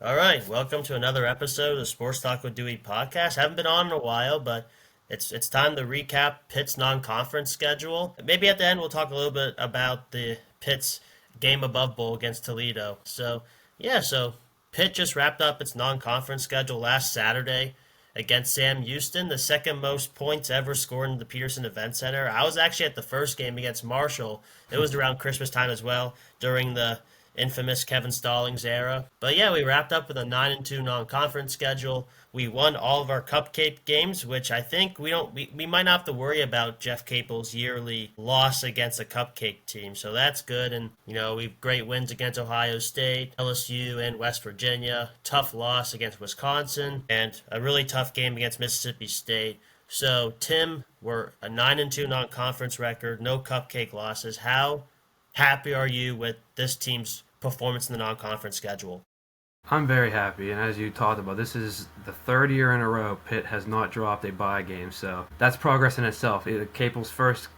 All right, welcome to another episode of the Sports Talk with Dewey podcast. Haven't been on in a while, but it's time to recap Pitt's non-conference schedule. Maybe at the end we'll talk a little bit about the Pitt's game above bowl against Toledo. So Pitt just wrapped up its non-conference schedule last Saturday against Sam Houston, the second most points ever scored in the Peterson Event Center. I was actually at the first game against Marshall. It was around Christmas time as well, during the infamous Kevin Stallings era. But yeah, we wrapped up with a 9-2 non-conference schedule. We won all of our cupcake games, which I think we might not have to worry about Jeff Capel's yearly loss against a cupcake team. So that's good. And we've great wins against Ohio State, LSU, and West Virginia. Tough loss against Wisconsin, and a really tough game against Mississippi State. So, Tim, we're a 9-2 non-conference record, no cupcake losses. How happy are you with this team's performance in the non-conference schedule? I'm very happy, and as you talked about, this is the third year in a row Pitt has not dropped a bye game, so that's progress in itself. Capel's first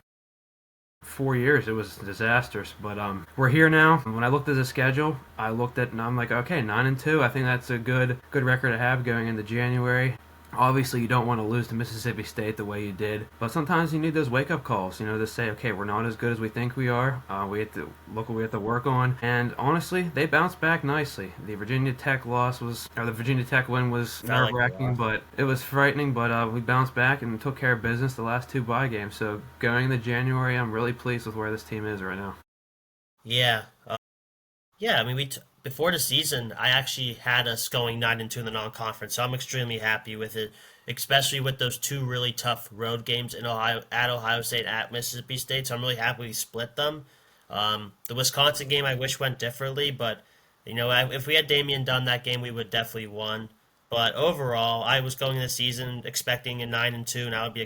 4 years, it was disastrous, but we're here now. When I looked at the schedule, I looked at and I'm like, okay, 9-2. I think that's a good record to have going into January. Obviously, you don't want to lose to Mississippi State the way you did, but sometimes you need those wake-up calls, to say, okay, we're not as good as we think we are. We have to look what we have to work on, and honestly, they bounced back nicely. The Virginia Tech win was nerve-wracking, but it was frightening. But we bounced back and took care of business the last two bye games. So going into January, I'm really pleased with where this team is right now. Yeah, yeah. I mean, before the season, I actually had us going 9-2 in the non-conference, so I'm extremely happy with it, especially with those two really tough road games in Ohio, at Ohio State, at Mississippi State. So I'm really happy we split them. The Wisconsin game I wish went differently, but if we had Damian Dunn that game, we would definitely won. But overall, I was going the season expecting a 9-2, and I would be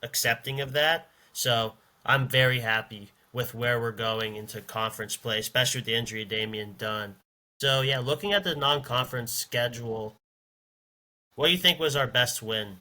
accepting of that. So I'm very happy with where we're going into conference play, especially with the injury of Damian Dunn. So yeah, looking at the non-conference schedule, what do you think was our best win?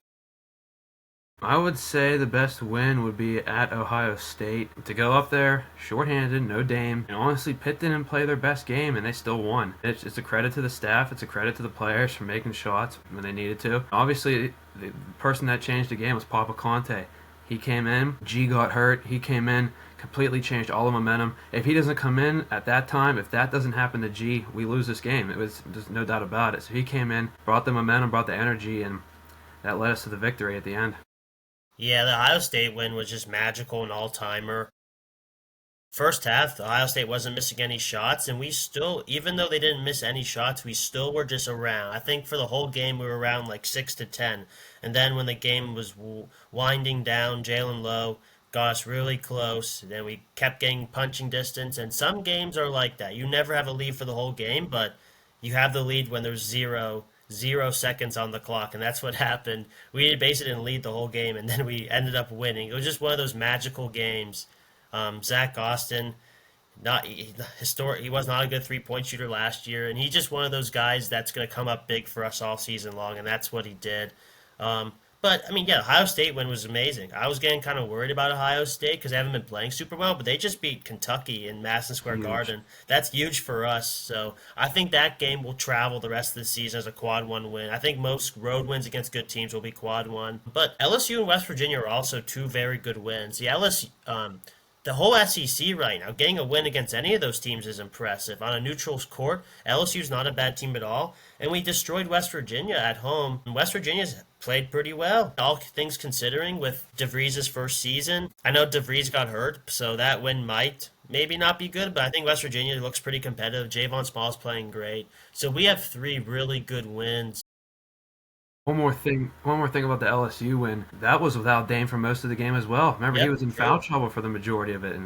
I would say the best win would be at Ohio State. To go up there, shorthanded, no Dame, and honestly, Pitt didn't play their best game, and they still won. It's a credit to the staff. It's a credit to the players for making shots when they needed to. Obviously, the person that changed the game was Papa Conte. He came in, G got hurt, he came in, completely changed all the momentum. If he doesn't come in at that time, if that doesn't happen to G, we lose this game. It was just no doubt about it. So he came in, brought the momentum, brought the energy, and that led us to the victory at the end. Yeah, the Ohio State win was just magical and all-timer. First half, Ohio State wasn't missing any shots, and we still, even though they didn't miss any shots, we still were just around. I think for the whole game we were around like 6 to 10, and then when the game was winding down, Jalen Lowe got us really close. Then we kept getting punching distance, and some games are like that. You never have a lead for the whole game, but you have the lead when there's zero seconds on the clock, and that's what happened. We basically didn't lead the whole game, and then we ended up winning. It was just one of those magical games. Zach Austin, not historic. He was not a good 3-point shooter last year, and he's just one of those guys that's going to come up big for us all season long, and that's what he did. But I mean, yeah, Ohio State win was amazing. I was getting kind of worried about Ohio State because they haven't been playing super well, but they just beat Kentucky in Madison Square Huge. Garden. That's huge for us. So I think that game will travel the rest of the season as a quad one win. I think most road wins against good teams will be quad one. But LSU and West Virginia are also two very good wins. The whole SEC right now, getting a win against any of those teams is impressive. On a neutral court, LSU's not a bad team at all, and we destroyed West Virginia at home. West Virginia's played pretty well, all things considering, with DeVries' first season. I know DeVries got hurt, so that win might maybe not be good, but I think West Virginia looks pretty competitive. Javon Small's playing great. So we have three really good wins. One more thing about the LSU win. That was without Dame for most of the game as well. Remember, he Yep, was in foul true. trouble for the majority of it, and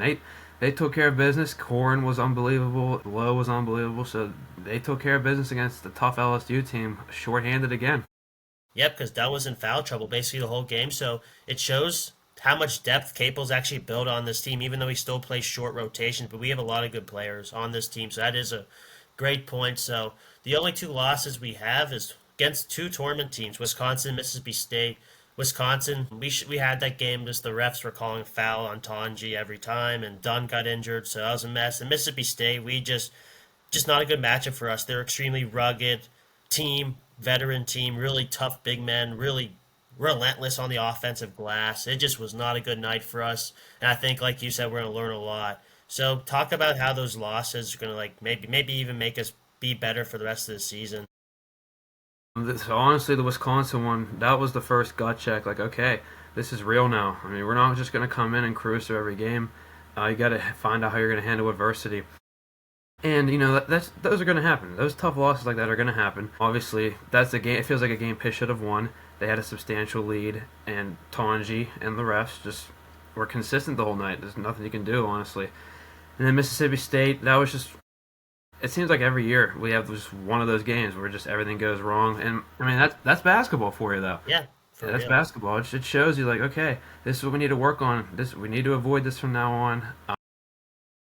they took care of business. Corrin was unbelievable. Lowe was unbelievable. So they took care of business against the tough LSU team, shorthanded again. Yep, because Dunn was in foul trouble basically the whole game, so it shows how much depth Capel's actually built on this team, even though he still plays short rotations. But we have a lot of good players on this team, so that is a great point. So the only two losses we have is against two tournament teams, Wisconsin, Mississippi State. Wisconsin, we had that game. Just the refs were calling foul on Tanji every time, and Dunn got injured, so that was a mess. And Mississippi State, we just not a good matchup for us. They're extremely rugged. team, veteran team, really tough big men, really relentless on the offensive glass. It just was not a good night for us. And I think, like you said, we're going to learn a lot. So talk about how those losses are going to like maybe even make us be better for the rest of the season. So honestly, the Wisconsin one, that was the first gut check. Like, okay, this is real now. I mean, we're not just going to come in and cruise through every game. You got to find out how you're going to handle adversity. And that's those are going to happen. Those tough losses like that are going to happen. Obviously, that's the game. It feels like a game Pitt should have won. They had a substantial lead, and Tonji and the refs just were consistent the whole night. There's nothing you can do, honestly. And then Mississippi State, that was just. It seems like every year we have just one of those games where just everything goes wrong. And I mean that's basketball for you though. Yeah, Yeah, for that's real. basketball. It shows you like, okay, this is what we need to work on. This we need to avoid this from now on.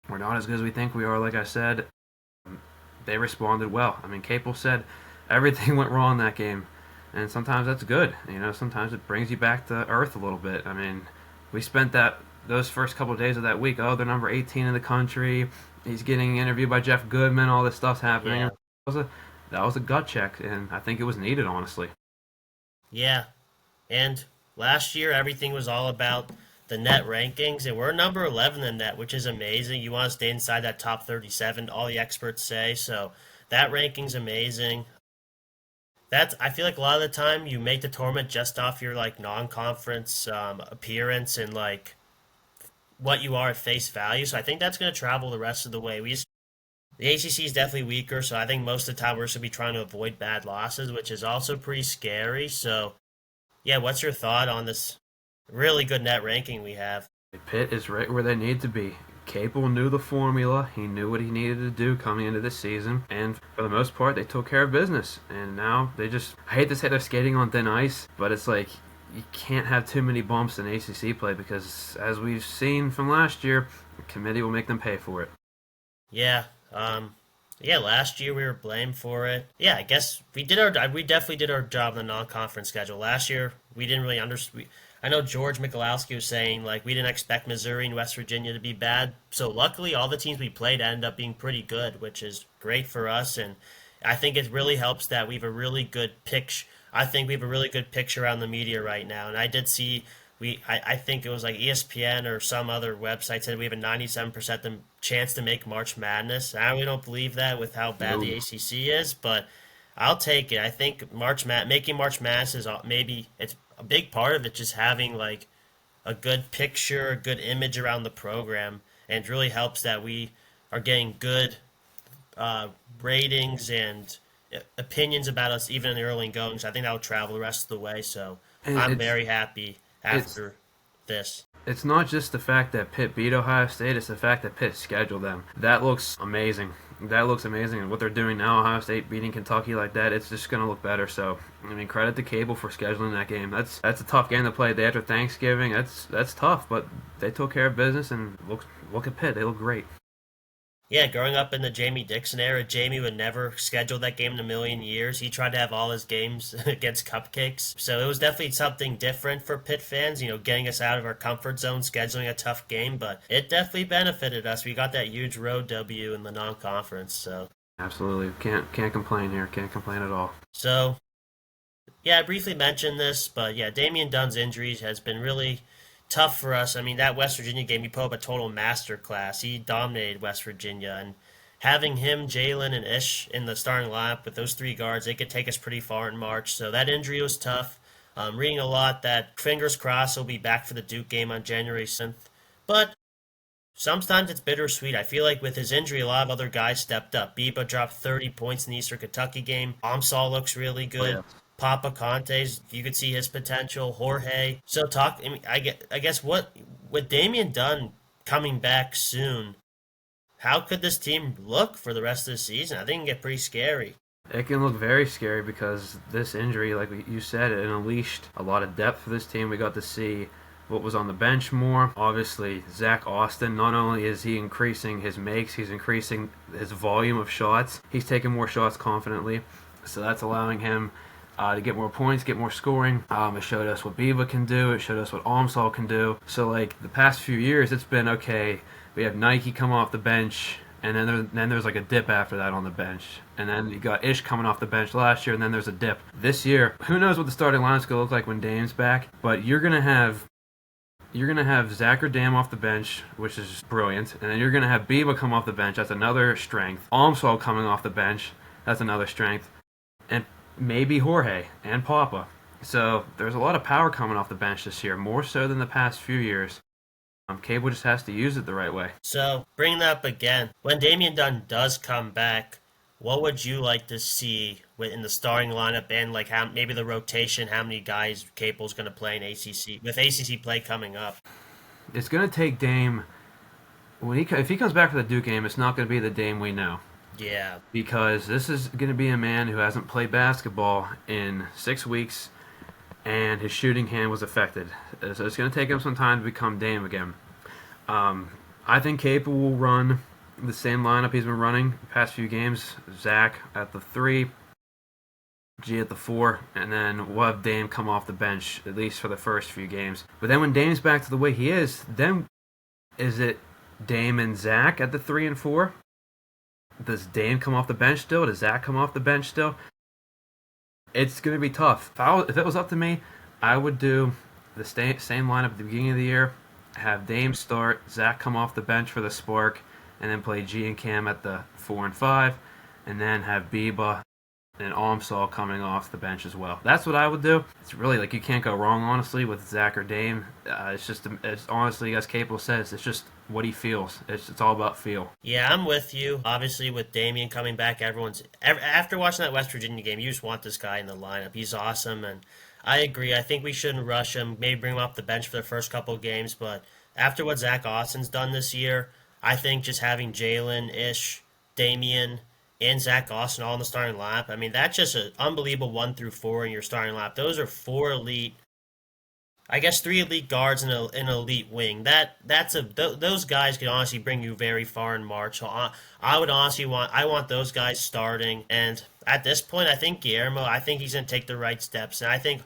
We're not as good as we think we are. Like I said, they responded well. I mean, Capel said everything went wrong that game, and sometimes that's good. Sometimes it brings you back to earth a little bit. I mean, we spent those first couple of days of that week. Oh, they're number 18 in the country. He's getting interviewed by Jeff Goodman. All this stuff's happening. Yeah. That was a gut check, and I think it was needed, honestly. Yeah. And last year, everything was all about the net rankings, and we're number 11 in net, which is amazing. You want to stay inside that top 37, all the experts say. So that ranking's amazing. I feel like a lot of the time you make the tournament just off your like non-conference appearance and like what you are at face value. So I think that's going to travel the rest of the way. The ACC is definitely weaker, so I think most of the time we're going to be trying to avoid bad losses, which is also pretty scary. So yeah, what's your thought on this really good net ranking we have? Pitt is right where they need to be. Capel knew the formula. He knew what he needed to do coming into this season. And for the most part, they took care of business. And now I hate to say they're skating on thin ice, but it's like you can't have too many bumps in ACC play because, as we've seen from last year, the committee will make them pay for it. Yeah, yeah. Last year we were blamed for it. Yeah, I guess we definitely did our job in the non-conference schedule. Last year we didn't really understand. I know George Michalowski was saying like we didn't expect Missouri and West Virginia to be bad. So luckily, all the teams we played ended up being pretty good, which is great for us. And I think it really helps that we have a really good picture. I think we have a really good picture around the media right now. And I did see I think it was like ESPN or some other website said we have a 97% chance to make March Madness. I really don't believe that with how bad the No. ACC is, but I'll take it. I think making March Madness is maybe it's a big part of it. Just having like a good picture, a good image around the program, and it really helps that we are getting good uh, ratings and opinions about us even in the early goings. I think that will travel the rest of the way. So And I'm it's very happy it's after this. it's not just the fact that Pitt beat Ohio State; it's the fact that Pitt scheduled them. That looks amazing. That looks amazing, and what they're doing now, Ohio State beating Kentucky like that, it's just going to look better. So, I mean, credit to Cable for scheduling that game. That's a tough game to play day after Thanksgiving. That's tough, but they took care of business, and look at Pitt; they look great. Yeah, growing up in the Jamie Dixon era, Jamie would never schedule that game in a million years. He tried to have all his games against cupcakes. So it was definitely something different for Pitt fans, getting us out of our comfort zone, scheduling a tough game, but it definitely benefited us. We got that huge road W in the non-conference. Absolutely, can't complain here. Can't complain at all. So yeah, I briefly mentioned this, but yeah, Damian Dunn's injuries has been really tough for us. I mean, that West Virginia game, he put up a total masterclass. He dominated West Virginia, and having him, Jalen, and Ish in the starting lineup with those three guards, they could take us pretty far in March. So that injury was tough. Reading a lot that fingers crossed he'll be back for the Duke game on January 7th. But sometimes it's bittersweet. I feel like with his injury, a lot of other guys stepped up. Biba dropped 30 points in the Eastern Kentucky game. Amsal looks really Oh yeah. good. Papa Conte's, you could see his potential. Jorge. So talk. I mean, I guess what with Damian Dunn coming back soon, how could this team look for the rest of the season? I think it can get pretty scary. It can look very scary because this injury, like you said, it unleashed a lot of depth for this team. We got to see what was on the bench more. Obviously, Zach Austin, not only is he increasing his makes, he's increasing his volume of shots. He's taking more shots confidently. So that's allowing him to get more points, get more scoring. It showed us what Biva can do. It showed us what Amsal can do. So, like, the past few years, it's been, okay, we have Nike come off the bench, and then there's like a dip after that on the bench, and then you got Ish coming off the bench last year, and then there's a dip this year. Who knows what the starting lineup's gonna look like when Dame's back? But you're gonna have Zach or Dame off the bench, which is brilliant, and then you're gonna have Biba come off the bench. That's another strength. Almswell coming off the bench. That's another strength, and maybe Jorge and Papa. So there's a lot of power coming off the bench this year, more so than the past few years. Cable just has to use it the right way. So, bringing that up again, when Damian Dunn does come back, what would you like to see in the starting lineup and like how maybe the rotation, how many guys Cable's going to play in ACC with ACC play coming up? It's going to take Dame if he comes back for the Duke game. It's not going to be the Dame we know. Yeah, Because this is going to be a man who hasn't played basketball in 6 weeks, and his shooting hand was affected. So it's going to take him some time to become Dame again. I think Cable will run the same lineup he's been running the past few games. Zach at the 3, G at the 4, and then we'll have Dame come off the bench, at least for the first few games. But then when Dame's back to the way he is, then is it Dame and Zach at the 3 and 4? Does Dame come off the bench still? Does Zach come off the bench still? It's going to be tough. If it was up to me, I would do the same lineup at the beginning of the year, have Dame start, Zach come off the bench for the spark, and then play G and Cam at the 4 and 5, and then have Biba and Almsall coming off the bench as well. That's what I would do. It's really like you can't go wrong, honestly, with Zach or Dame. It's honestly, as Capel says, it's just what he feels. It's all about feel. yeah, I'm with you. Obviously, with Damian coming back, after watching that West Virginia game, you just want this guy in the lineup. He's awesome, and I agree. I think we shouldn't rush him. Maybe bring him off the bench for the first couple of games, but after what Zach Austin's done this year, I think just having Jalen, Ish, Damian, and Zach Austin all in the starting lineup. I mean, that's just an unbelievable 1 through 4 in your starting lineup. Those are 4 elite, I guess 3 elite guards and an elite wing. Those guys could honestly bring you very far in March. So I would honestly want those guys starting. And at this point, I think Guillermo. I think he's going to take the right steps, and I think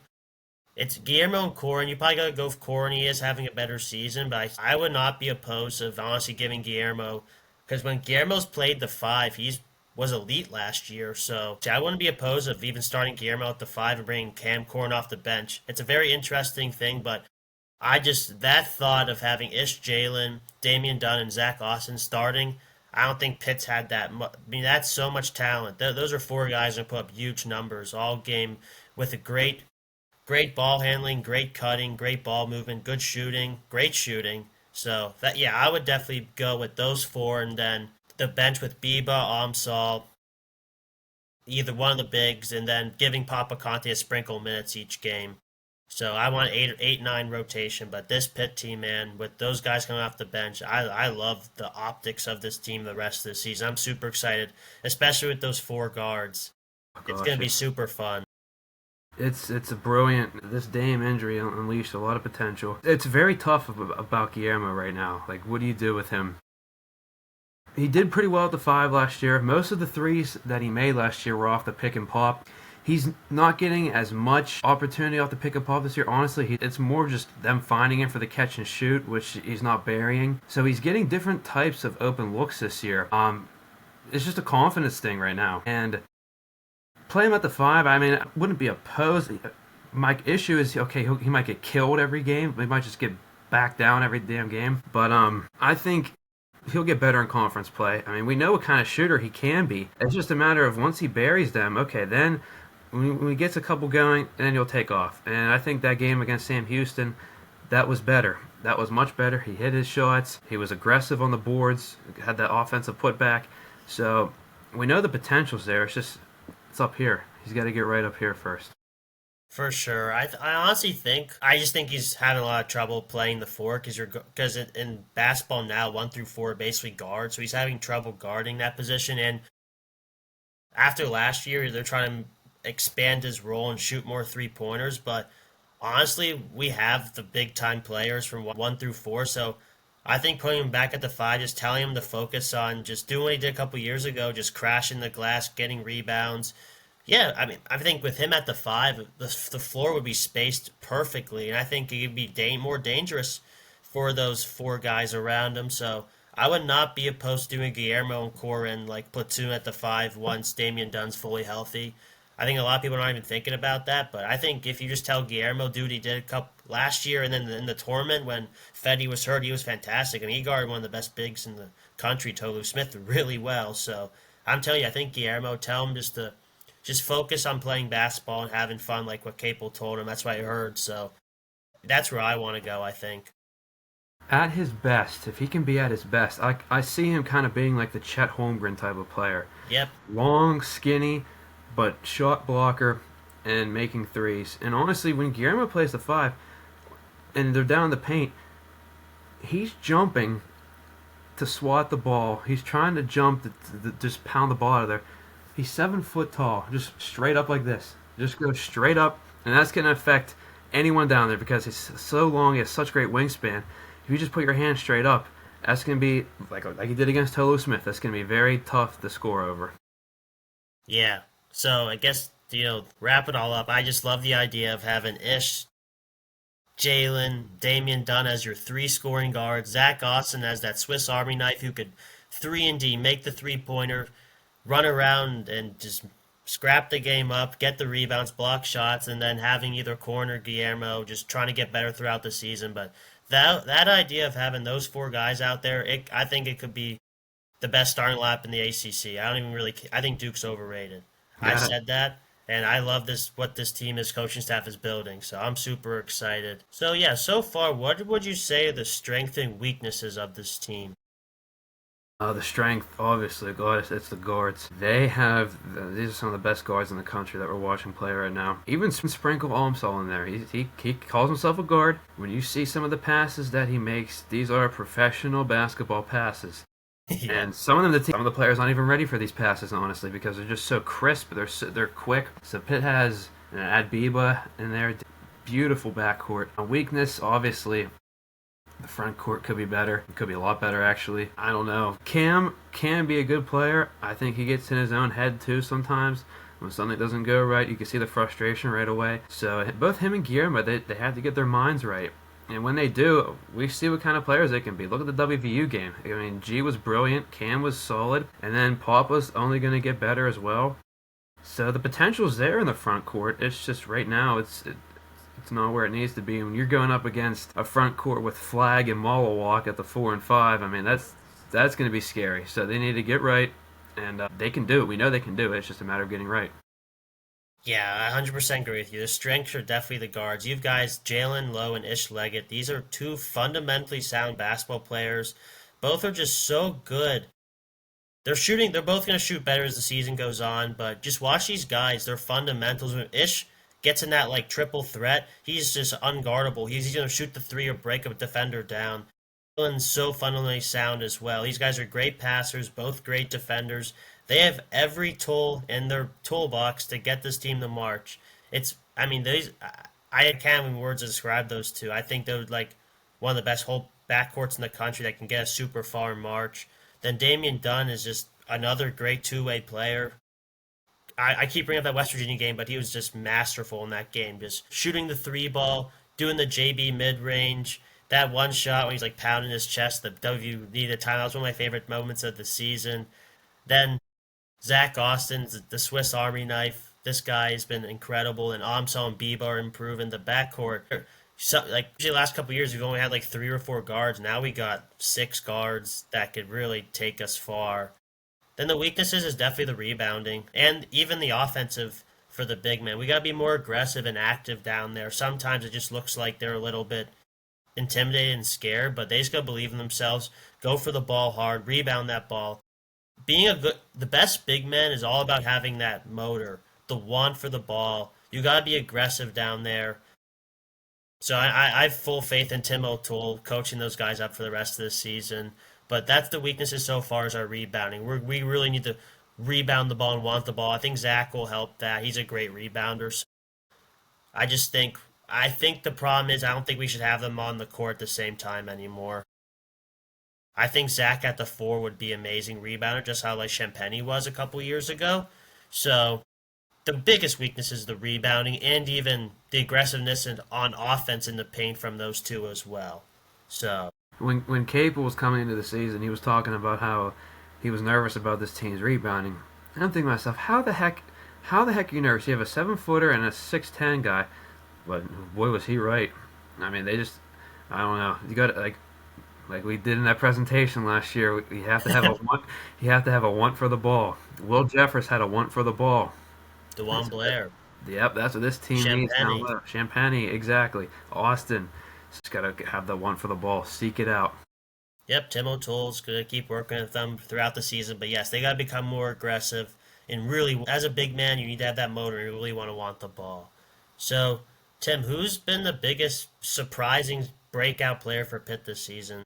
it's Guillermo and Corin. You probably got to go with Corin. He is having a better season, but I would not be opposed to honestly giving Guillermo, because when Guillermo's played the 5, he was elite last year. So I wouldn't be opposed of even starting Guillermo at the 5 and bringing Cam Corin off the bench. It's a very interesting thing, but that thought of having Ish, Jalen, Damian Dunn, and Zach Austin starting, I don't think Pitt's had that much. I mean, that's so much talent. Those are 4 guys that put up huge numbers all game with a great ball handling, great cutting, great ball movement, good shooting, great shooting. So I would definitely go with those 4, and then the bench with Biba, Amsal, either one of the bigs, and then giving Papa Conte a sprinkle of minutes each game. So I want 8-9 rotation, but this Pitt team, man, with those guys coming off the bench, I love the optics of this team the rest of the season. I'm super excited, especially with those 4 guards. It's going to be super fun. It's a brilliant. This Dame injury unleashed a lot of potential. It's very tough about Guillermo right now. Like, what do you do with him? He did pretty well at the 5 last year. Most of the threes that he made last year were off the pick and pop. He's not getting as much opportunity off the pick and pop this year. Honestly, it's more just them finding him for the catch and shoot, which he's not burying. So he's getting different types of open looks this year. It's just a confidence thing right now. And play him at the 5, I mean, I wouldn't be opposed. My issue is, okay, he might get killed every game. He might just get back down every damn game. But I think he'll get better in conference play. I mean, we know what kind of shooter he can be. It's just a matter of once he buries them, okay, then when he gets a couple going, then he'll take off. And I think that game against Sam Houston, that was better. That was much better. He hit his shots. He was aggressive on the boards, had that offensive putback. So we know the potential's there. It's up here. He's got to get right up here first. For sure. I honestly just think he's having a lot of trouble playing the 4 because in basketball now 1 through 4 are basically guards, so he's having trouble guarding that position. And after last year, they're trying to expand his role and shoot more 3-pointers. But honestly, we have the big time players from 1 through 4, so I think putting him back at the 5, just telling him to focus on just doing what he did a couple years ago, just crashing the glass, getting rebounds. Yeah, I mean, I think with him at the 5, the floor would be spaced perfectly, and I think he would be more dangerous for those 4 guys around him. So I would not be opposed to doing Guillermo and Corin like platoon at the five once Damian Dunn's fully healthy. I think a lot of people aren't even thinking about that, but I think if you just tell Guillermo, dude, he did a couple last year, and then in the tournament when Fetty was hurt, he was fantastic. I mean, he guarded one of the best bigs in the country, Tolu Smith, really well. So I'm telling you, I think Guillermo, tell him just focus on playing basketball and having fun, like what Capel told him. That's what I heard. So that's where I want to go. I think. At his best, if he can be at his best, I see him kind of being like the Chet Holmgren type of player. Yep. Long, skinny, but shot blocker and making threes. And honestly, when Guillermo plays the five and they're down in the paint, he's jumping to swat the ball. He's trying to jump to just pound the ball out of there. He's 7 foot tall, just straight up like this. Just goes straight up, and that's going to affect anyone down there because he's so long. He has such great wingspan. If you just put your hand straight up, that's going to be like he did against Tolu Smith. That's going to be very tough to score over. Yeah. So I guess wrap it all up. I just love the idea of having Ish, Jalen, Damian Dunn as your three scoring guards, Zach Austin as that Swiss Army knife who could 3-and-D, make the 3-pointer, run around and just scrap the game up, get the rebounds, block shots, and then having either Corner Guillermo just trying to get better throughout the season. But that idea of having those four guys out there, I think it could be the best starting lineup in the ACC. I don't even really. I think Duke's overrated. I Yeah, said that, and I love what this team, this coaching staff is building. So I'm super excited. So yeah, so far, what would you say are the strengths and weaknesses of this team? the strength, obviously, God, it's the guards. These are some of the best guards in the country that we're watching play right now. Even Sprinkle Almsall in there. He calls himself a guard. When you see some of the passes that he makes, these are professional basketball passes. Yeah. And some of the players aren't even ready for these passes, honestly, because they're just so crisp. They're quick. So Pitt has an Adbiba in there, beautiful backcourt. A weakness, obviously, the front court could be better. It could be a lot better, actually. I don't know. Cam can be a good player. I think he gets in his own head too sometimes. When something doesn't go right, you can see the frustration right away. So both him and Guillermo, they have to get their minds right. And when they do, we see what kind of players they can be. Look at the WVU game. I mean, G was brilliant, Cam was solid, and then Papa's only going to get better as well. So the potential's there in the front court. It's just right now, it's not where it needs to be. When you're going up against a front court with Flag and Malawalk at the 4 and 5, I mean, that's going to be scary. So they need to get right, and they can do it. We know they can do it. It's just a matter of getting right. Yeah, I 100% agree with you. The strengths are definitely the guards. You've guys, Jalen Lowe and Ish Leggett. These are two fundamentally sound basketball players. Both are just so good. They're both going to shoot better as the season goes on, but just watch these guys. Their fundamentals. When Ish gets in that like triple threat, he's just unguardable. He's going to shoot the three or break a defender down. Jalen's so fundamentally sound as well. These guys are great passers, both great defenders. They have every tool in their toolbox to get this team to march. I mean, I can't even words to describe those two. I think they're like one of the best whole backcourts in the country that can get a super far march. Then Damian Dunn is just another great two-way player. I keep bringing up that West Virginia game, but he was just masterful in that game. Just shooting the three ball, doing the JB mid-range. That one shot when he's like pounding his chest, the W needed timeout was one of my favorite moments of the season. Then Zach Austin's the Swiss Army knife. This guy has been incredible, and Amsel and Biba are improving the backcourt. So, like usually the last couple of years, we've only had like 3 or 4 guards. Now we got 6 guards that could really take us far. Then the weaknesses is definitely the rebounding and even the offensive for the big men. We got to be more aggressive and active down there. Sometimes it just looks like they're a little bit intimidated and scared, but they just got to believe in themselves, go for the ball hard, rebound that ball. The best big man is all about having that motor, the want for the ball. You got to be aggressive down there. So I have full faith in Tim O'Toole coaching those guys up for the rest of the season. But that's the weaknesses so far is our rebounding. We really need to rebound the ball and want the ball. I think Zach will help that. He's a great rebounder. So I think the problem is I don't think we should have them on the court at the same time anymore. I think Zach at the 4 would be amazing rebounder, just how like Champagny was a couple years ago. So the biggest weakness is the rebounding and even the aggressiveness on offense in the paint from those two as well. So When Capel was coming into the season, he was talking about how he was nervous about this team's rebounding. And I'm thinking to myself, how the heck are you nervous? You have a 7-footer and a 6'10" guy, but boy was he right. I mean, I don't know. You got like we did in that presentation last year. You have to have a want. You have to have a want for the ball. Will Jeffers had a want for the ball. DeJuan Blair, Yep, that's what this team needs down Champagny. low. Champagne, exactly. Austin, just gotta have the want for the ball. Seek it out. Yep, Tim O'Toole's going to keep working with them throughout the season. But yes, they got to become more aggressive. And really, as a big man, you need to have that motor. You really want the ball. So, Tim, who's been the biggest surprising breakout player for Pitt this season?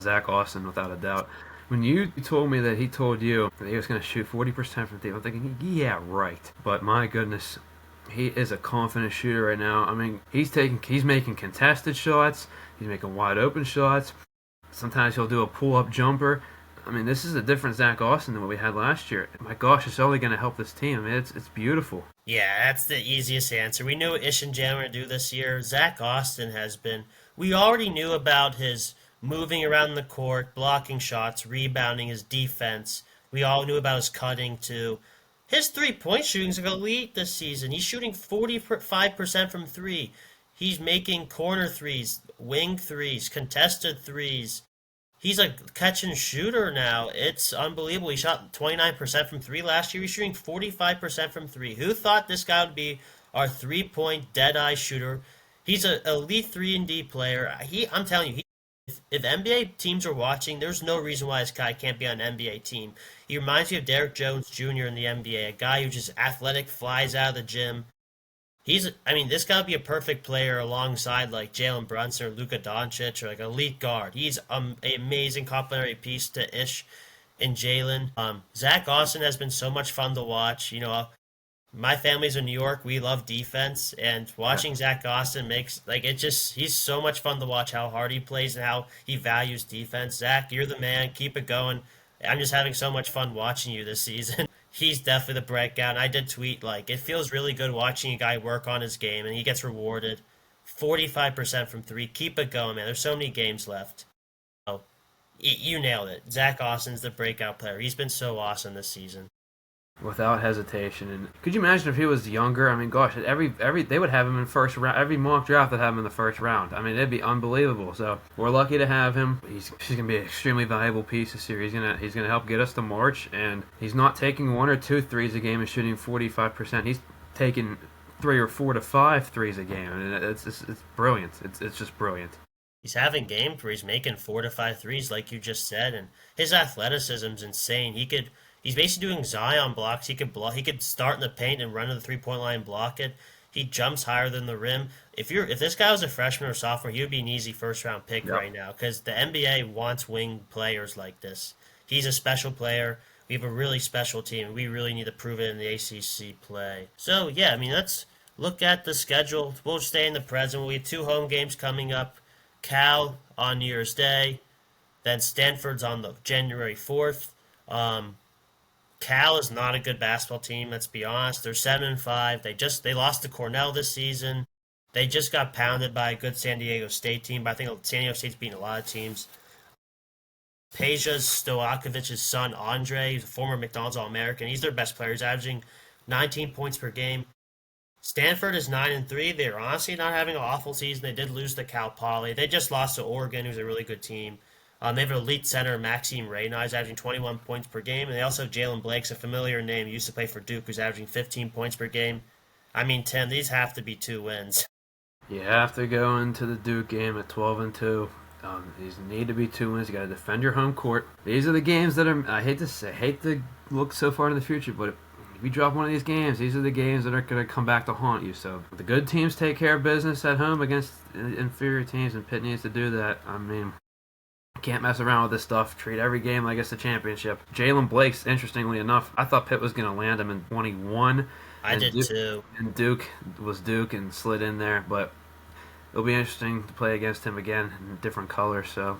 Zach Austin, without a doubt. When you told me that he told you that he was going to shoot 40% from deep, I'm thinking, yeah, right. But my goodness, he is a confident shooter right now. I mean, he's making contested shots. He's making wide open shots. Sometimes he'll do a pull-up jumper. I mean, this is a different Zach Austin than what we had last year. My gosh, it's only going to help this team. I mean, it's beautiful. Yeah, that's the easiest answer. We knew what Ish and Jan were going to do this year. Zach Austin has been. We already knew about his moving around the court, blocking shots, rebounding, his defense. We all knew about his cutting, too. His three-point shooting is elite this season. He's shooting 45% from three. He's making corner threes, wing threes, contested threes. He's a catch and shooter now. It's unbelievable. He shot 29% from three last year. He's shooting 45% from three. Who thought this guy would be our three-point dead-eye shooter? He's an elite 3 and D player. I'm telling you, if NBA teams are watching, there's no reason why this guy can't be on an NBA team. He reminds me of Derrick Jones Jr. in the NBA, a guy who just athletic, flies out of the gym. This guy would be a perfect player alongside like Jalen Brunson or Luka Doncic or like elite guard. He's an amazing complementary piece to Ish and Jalen. Zach Austin has been so much fun to watch. My family's in New York. We love defense, and watching Zach Austin makes he's so much fun to watch how hard he plays and how he values defense. Zach, you're the man. Keep it going. I'm just having so much fun watching you this season. He's definitely the breakout. And I did tweet it feels really good watching a guy work on his game and he gets rewarded. 45% from three. Keep it going, man. There's so many games left. Oh, you nailed it. Zach Austin's the breakout player. He's been so awesome this season. Without hesitation. And could you imagine if he was younger? I mean, gosh, every they would have him in first round. Every mock draft would have him in the first round. I mean, it'd be unbelievable. So we're lucky to have him. He's gonna be an extremely valuable piece this year. He's gonna help get us to March. And he's not taking 1 or 2 threes a game and shooting 45%. He's taking 3 or 4 to 5 threes a game. I mean, it's brilliant. It's just brilliant. He's having games where he's making 4 to 5 threes, like you just said, and his athleticism's insane. He's basically doing Zion blocks. He could block. He could start in the paint and run to the 3-point line and block it. He jumps higher than the rim. If this guy was a freshman or sophomore, he would be an easy first round pick right now because the NBA wants wing players like this. He's a special player. We have a really special team. We really need to prove it in the ACC play. So yeah, let's look at the schedule. We'll stay in the present. We have 2 home games coming up. Cal on New Year's Day, then Stanford's on the January 4th. Cal is not a good basketball team. Let's be honest. They're 7-5. They lost to Cornell this season. They just got pounded by a good San Diego State team. But I think San Diego State's beating a lot of teams. Peja Stojakovic's son Andre, he's a former McDonald's All-American. He's their best player. He's averaging 19 points per game. Stanford is 9-3. They're honestly not having an awful season. They did lose to Cal Poly. They just lost to Oregon, who's a really good team. They have an elite center, Maxime Reyna, who's averaging 21 points per game. And they also have Jalen Blake's a familiar name. He used to play for Duke, who's averaging 15 points per game. Tim, these have to be 2 wins. You have to go into the Duke game at 12-2. These need to be 2 wins. You got to defend your home court. These are the games that are. I hate to look so far in the future, but if you drop one of these games, these are the games that are going to come back to haunt you. So the good teams take care of business at home against inferior teams, and Pitt needs to do that. Can't mess around with this stuff. Treat every game like it's a championship. Jalen Blake's, interestingly enough, I thought Pitt was going to land him in 21. I did too. And Duke was Duke and slid in there, but it'll be interesting to play against him again in different colors. So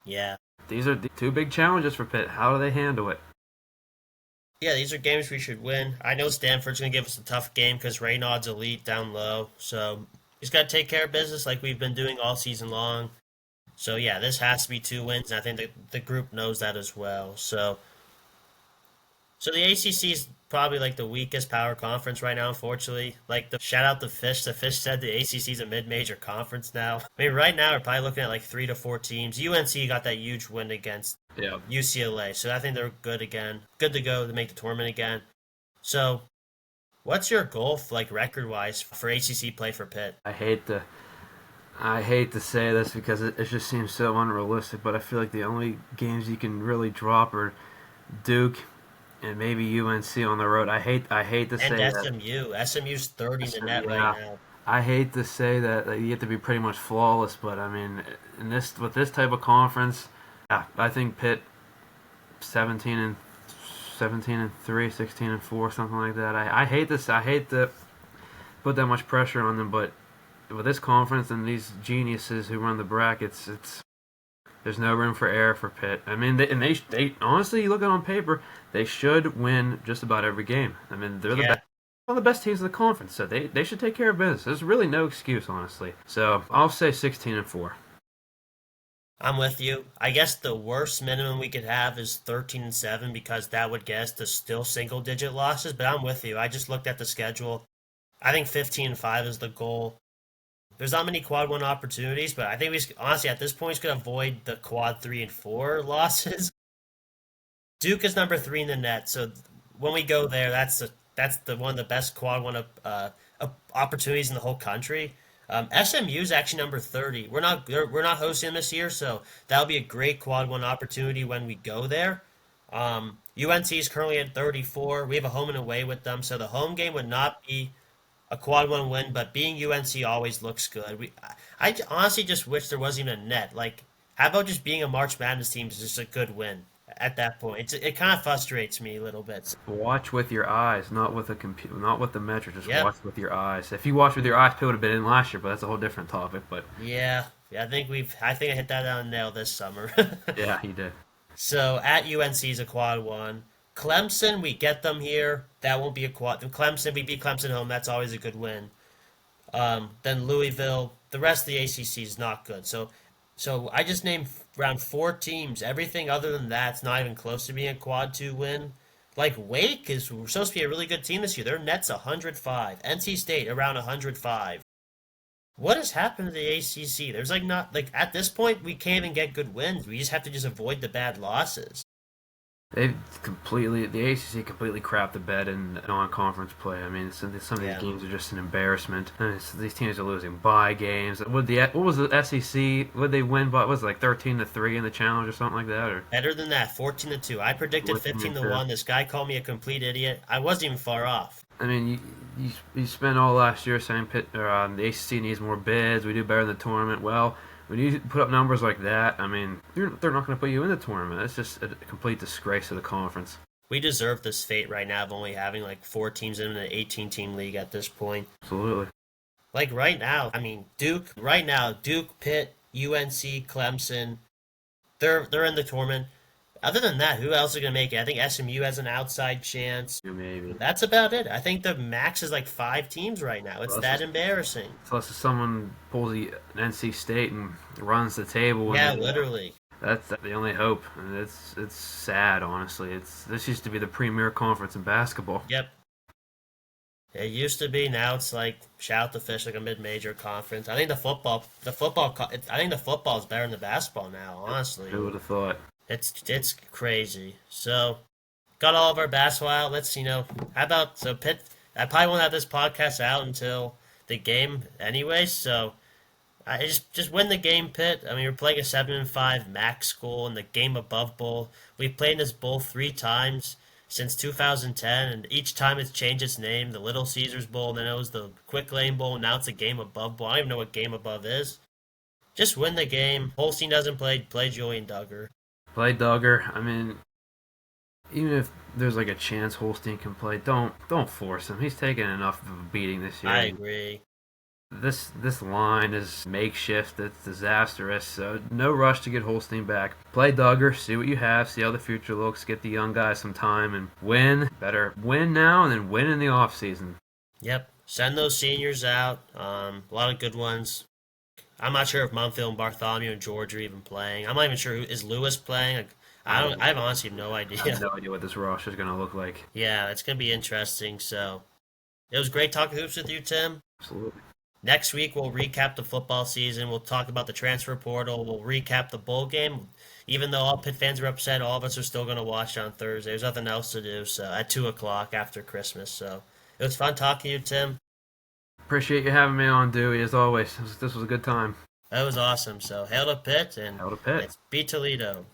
yeah, these are the 2 big challenges for Pitt. How do they handle it? Yeah, these are games we should win. I know Stanford's going to give us a tough game because Raynaud's elite down low. So he's got to take care of business like we've been doing all season long. So yeah, this has to be 2 wins, and I think the group knows that as well. So the ACC is probably like the weakest power conference right now, unfortunately. Like the shout out the Fish. The Fish said the ACC is a mid-major conference now. I mean, right now we're probably looking at like 3 to 4 teams. UNC got that huge win against Yeah, UCLA, so I think they're good again, good to go to make the tournament again. So, what's your goal, like record-wise, for ACC play for Pitt? I hate to say this because it just seems so unrealistic, but I feel like the only games you can really drop are Duke and maybe UNC on the road. I hate to And say that. SMU's 30 in the net right Yeah, now. I hate to say that you have to be pretty much flawless, but I mean, in this with this type of conference, yeah, I think Pitt 17 and 17 and 3, 16 and 4, something like that. I hate this. I hate to put that much pressure on them, but with this conference and these geniuses who run the brackets, it's there's no room for error for Pitt. I mean, they honestly, you look at it on paper, they should win just about every game. I mean, they're the Yeah, best. One of the best teams in the conference, so they should take care of business. There's really no excuse, honestly. So I'll say 16 and 4. I'm with you. I guess the worst minimum we could have is 13 and 7 because that would get us to still single digit losses, but I'm with you. I just looked at the schedule. I think 15 and 5 is the goal. There's not many quad 1 opportunities, but I think honestly at this point we could avoid the quad 3 and 4 losses. Duke is number 3 in the net, so when we go there, that's the one of the best quad 1 opportunities in the whole country. SMU is actually number 30. We're not hosting them this year, so that'll be a great quad 1 opportunity when we go there. UNC is currently at 34. We have a home and away with them, so the home game would not be a quad 1 win, but being UNC always looks good. I honestly just wish there wasn't even a net. Like, how about just being a March Madness team is just a good win at that point? It kind of frustrates me a little bit. Watch with your eyes, not with a computer, not with the metric. Just Yep. watch with your eyes. If you watch with your eyes, Pitt would have been in last year, but that's a whole different topic. But Yeah. Yeah, I think I hit that on the nail this summer. yeah, he did. So at UNC is a quad 1. Clemson, we get them here. That won't be a quad. Clemson, we beat Clemson home. That's always a good win. Then Louisville. The rest of the ACC is not good. So I just named around 4 teams. Everything other than that's not even close to being a quad 2 win. Like Wake is supposed to be a really good team this year. Their net's 105. NC State around 105. What has happened to the ACC? There's like not like at this point we can't even get good wins. We just have to just avoid the bad losses. The ACC completely crapped the bed in non-conference play. I mean, some of these Yeah. games are just an embarrassment. And these teams are losing bye games. What was the SEC? Would they win by? Was it like 13-3 in the challenge or something like that? Or Better than that, 14 to 2. I predicted 15 to 14-2? 1. This guy called me a complete idiot. I wasn't even far off. I mean, you spent all last year saying the ACC needs more bids. We do better in the tournament. Well, when you put up numbers like that, I mean, they're not going to put you in the tournament. It's just a complete disgrace to the conference. We deserve this fate right now of only having like 4 teams in an 18-team league at this point. Absolutely. Like right now, I mean, Duke, Pitt, UNC, Clemson, they're in the tournament. Other than that, who else is going to make it? I think SMU has an outside chance. Yeah, maybe. That's about it. I think the max is like 5 teams right now. It's Well, that embarrassing. Unless someone pulls the NC State and runs the table. Yeah, And literally. that's the only hope. And it's sad, honestly. This used to be the premier conference in basketball. Yep. It used to be. Now it's like shout out the Fish like a mid-major conference. I think I think the football is better than the basketball now. Honestly, Who would have thought? it's crazy. So got all of our basketball out. Let's how about Pitt? I probably won't have this podcast out until the game anyway. So I just win the game, Pitt. I mean, we're playing a 7-5 max school in the game above bowl. We've played this bowl 3 times since 2010, and each time it's changed its name. The Little Caesars Bowl, and then it was the Quick Lane Bowl, and now it's a game above bowl. I don't even know what game above is. Just win the game. Holstein doesn't play Julian Duggar. Play Duggar. I mean, even if there's like a chance Holstein can play, don't force him. He's taken enough of a beating this year. I agree. This line is makeshift. It's disastrous. So no rush to get Holstein back. Play Duggar. See what you have. See how the future looks. Get the young guys some time and win. Better win now and then win in the off season. Yep. Send those seniors out. A lot of good ones. I'm not sure if Mumfield and Bartholomew and George are even playing. I'm not even sure who is Lewis playing. Like, I I don't. I have honestly no I have idea. no idea what this roster is going to look like. Yeah, it's gonna be interesting. So it was great talking hoops with you, Tim. Absolutely. Next week we'll recap the football season. We'll talk about the transfer portal. We'll recap the bowl game. Even though all Pitt fans are upset, all of us are still gonna watch on Thursday. There's nothing else to do. So at 2 o'clock after Christmas. So it was fun talking to you, Tim. Appreciate you having me on, Dewey, as always. This was a good time. That was awesome. So hail to Pitt and Out of Pitt. let's beat Toledo.